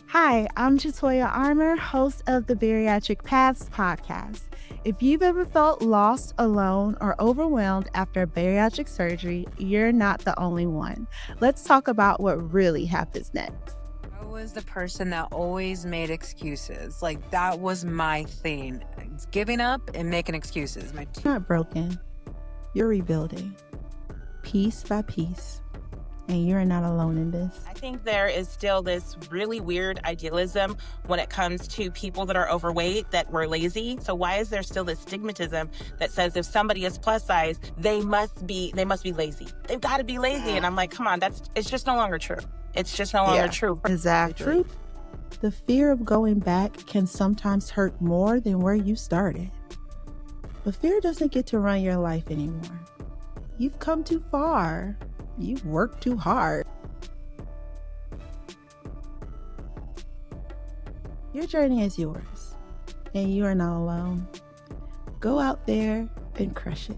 Hi, I'm Chatoya Armour, host of the Bariatric Paths Podcast. If you've ever felt lost, alone, or overwhelmed after bariatric surgery, you're not the only one. Let's talk about what really happens next. I was the person that always made excuses. Like, that was my thing. It's giving up and making excuses. You're not broken. You're rebuilding, piece by piece. And you're not alone in this. I think there is still this really weird idealism when it comes to people that are overweight, that we're lazy. So why is there still this stigmatism that says if somebody is plus size, they must be lazy. They've got to be lazy. And I'm like, come on, it's just no longer true. It's just no longer true. Exactly. The fear of going back can sometimes hurt more than where you started. But fear doesn't get to run your life anymore. You've come too far. You've worked too hard. Your journey is yours, and you are not alone. Go out there and crush it.